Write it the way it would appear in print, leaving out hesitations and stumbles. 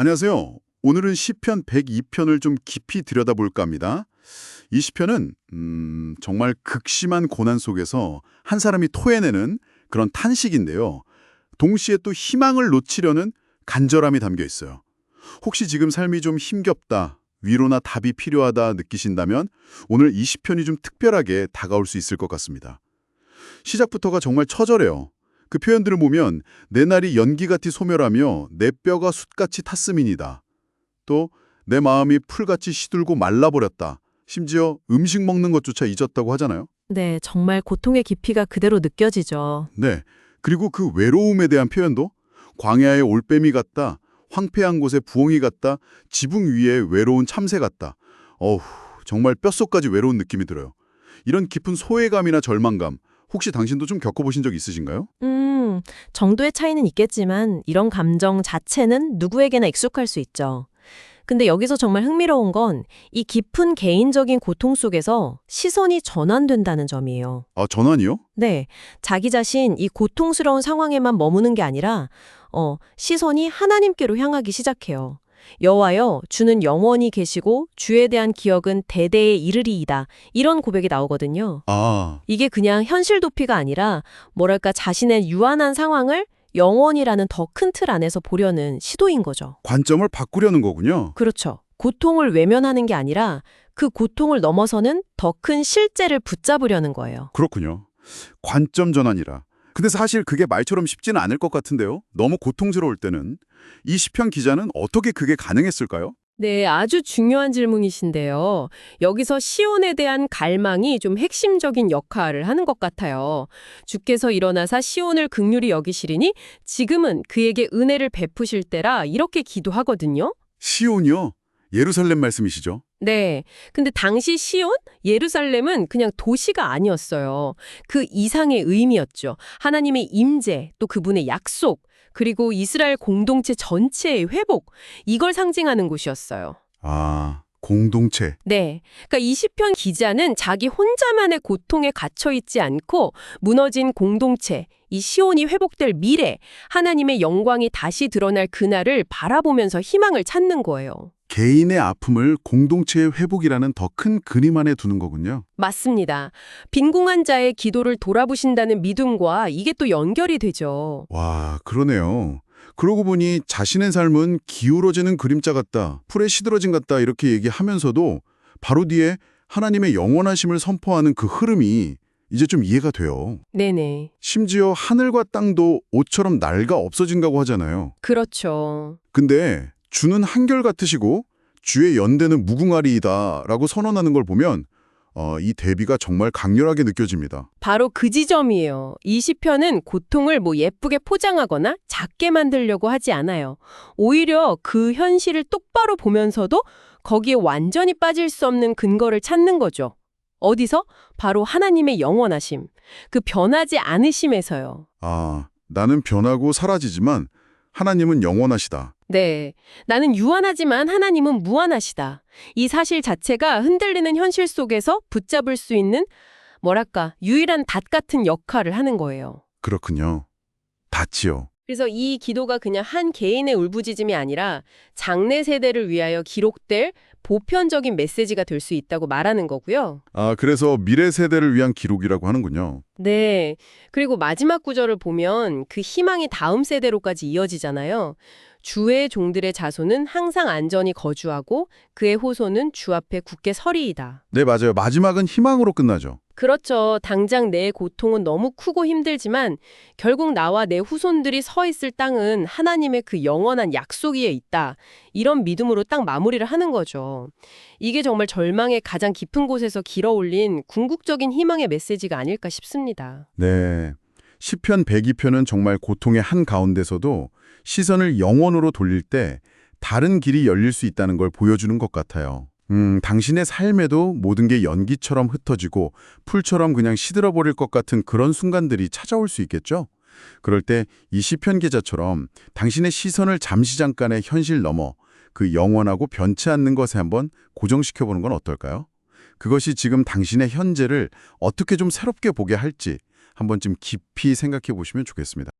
안녕하세요. 오늘은 시편 102편을 좀 깊이 들여다볼까 합니다. 이 시편은 정말 극심한 고난 속에서 한 사람이 토해내는 그런 탄식인데요. 동시에 또 희망을 놓치려는 간절함이 담겨 있어요. 혹시 지금 삶이 좀 힘겹다, 위로나 답이 필요하다 느끼신다면 오늘 이 시편이 좀 특별하게 다가올 수 있을 것 같습니다. 시작부터가 정말 처절해요. 그 표현들을 보면 내 날이 연기같이 소멸하며 내 뼈가 숯같이 탔음이니다. 또 내 마음이 풀같이 시들고 말라버렸다. 심지어 음식 먹는 것조차 잊었다고 하잖아요. 네, 정말 고통의 깊이가 그대로 느껴지죠. 네. 그리고 그 외로움에 대한 표현도 광야의 올빼미 같다. 황폐한 곳의 부엉이 같다. 지붕 위에 외로운 참새 같다. 어후, 정말 뼛속까지 외로운 느낌이 들어요. 이런 깊은 소외감이나 절망감, 혹시 당신도 좀 겪어보신 적 있으신가요? 정도의 차이는 있겠지만 이런 감정 자체는 누구에게나 익숙할 수 있죠. 근데 여기서 정말 흥미로운 건 이 깊은 개인적인 고통 속에서 시선이 전환된다는 점이에요. 아, 전환이요? 네, 자기 자신 이 고통스러운 상황에만 머무는 게 아니라 시선이 하나님께로 향하기 시작해요. 여호와여, 주는 영원히 계시고 주에 대한 기억은 대대에 이르리이다. 이런 고백이 나오거든요. 아, 이게 그냥 현실 도피가 아니라 뭐랄까 자신의 유한한 상황을 영원이라는 더 큰 틀 안에서 보려는 시도인 거죠. 관점을 바꾸려는 거군요. 그렇죠. 고통을 외면하는 게 아니라 그 고통을 넘어서는 더 큰 실제를 붙잡으려는 거예요. 그렇군요. 관점 전환이라. 근데 사실 그게 말처럼 쉽지는 않을 것 같은데요. 너무 고통스러울 때는. 이 시편 기자는 어떻게 그게 가능했을까요? 네, 아주 중요한 질문이신데요. 여기서 시온에 대한 갈망이 좀 핵심적인 역할을 하는 것 같아요. 주께서 일어나사 시온을 긍휼히 여기시리니 지금은 그에게 은혜를 베푸실 때라 이렇게 기도하거든요. 시온이요? 예루살렘 말씀이시죠? 네. 근데 당시 시온, 예루살렘은 그냥 도시가 아니었어요. 그 이상의 의미였죠. 하나님의 임재, 또 그분의 약속, 그리고 이스라엘 공동체 전체의 회복, 이걸 상징하는 곳이었어요. 아, 공동체. 네. 그러니까 이 시편 기자는 자기 혼자만의 고통에 갇혀 있지 않고 무너진 공동체, 이 시온이 회복될 미래, 하나님의 영광이 다시 드러날 그날을 바라보면서 희망을 찾는 거예요. 개인의 아픔을 공동체의 회복이라는 더 큰 그림 안에 두는 거군요. 맞습니다. 빈궁한 자의 기도를 돌아보신다는 믿음과 이게 또 연결이 되죠. 와, 그러네요. 그러고 보니 자신의 삶은 기울어지는 그림자 같다, 풀에 시들어진 같다 이렇게 얘기하면서도 바로 뒤에 하나님의 영원하심을 선포하는 그 흐름이 이제 좀 이해가 돼요. 네네. 심지어 하늘과 땅도 옷처럼 낡아 없어진다고 하잖아요. 그렇죠. 근데 주는 한결같으시고 주의 연대는 무궁하리이다라고 선언하는 걸 보면 이 대비가 정말 강렬하게 느껴집니다. 바로 그 지점이에요. 이 시편은 고통을 예쁘게 포장하거나 작게 만들려고 하지 않아요. 오히려 그 현실을 똑바로 보면서도 거기에 완전히 빠질 수 없는 근거를 찾는 거죠. 어디서? 바로 하나님의 영원하심. 그 변하지 않으심에서요. 아, 나는 변하고 사라지지만 하나님은 영원하시다. 네. 나는 유한하지만 하나님은 무한하시다. 이 사실 자체가 흔들리는 현실 속에서 붙잡을 수 있는 뭐랄까 유일한 닷 같은 역할을 하는 거예요. 그렇군요. 닿지요. 그래서 이 기도가 그냥 한 개인의 울부짖음이 아니라 장래 세대를 위하여 기록될 보편적인 메시지가 될 수 있다고 말하는 거고요. 아, 그래서 미래 세대를 위한 기록이라고 하는군요. 네. 그리고 마지막 구절을 보면 그 희망이 다음 세대로까지 이어지잖아요. 주의 종들의 자손은 항상 안전히 거주하고 그의 호소는 주 앞에 굳게 서리이다. 네, 맞아요. 마지막은 희망으로 끝나죠. 그렇죠. 당장 내 고통은 너무 크고 힘들지만 결국 나와 내 후손들이 서 있을 땅은 하나님의 그 영원한 약속 위에 있다. 이런 믿음으로 딱 마무리를 하는 거죠. 이게 정말 절망의 가장 깊은 곳에서 길어올린 궁극적인 희망의 메시지가 아닐까 싶습니다. 네. 시편 102편은 정말 고통의 한가운데서도 시선을 영원으로 돌릴 때 다른 길이 열릴 수 있다는 걸 보여주는 것 같아요. 당신의 삶에도 모든 게 연기처럼 흩어지고 풀처럼 그냥 시들어버릴 것 같은 그런 순간들이 찾아올 수 있겠죠? 그럴 때 이 시편 기자처럼 당신의 시선을 잠시 잠깐의 현실 넘어 그 영원하고 변치 않는 것에 한번 고정시켜보는 건 어떨까요? 그것이 지금 당신의 현재를 어떻게 좀 새롭게 보게 할지 한 번쯤 깊이 생각해 보시면 좋겠습니다.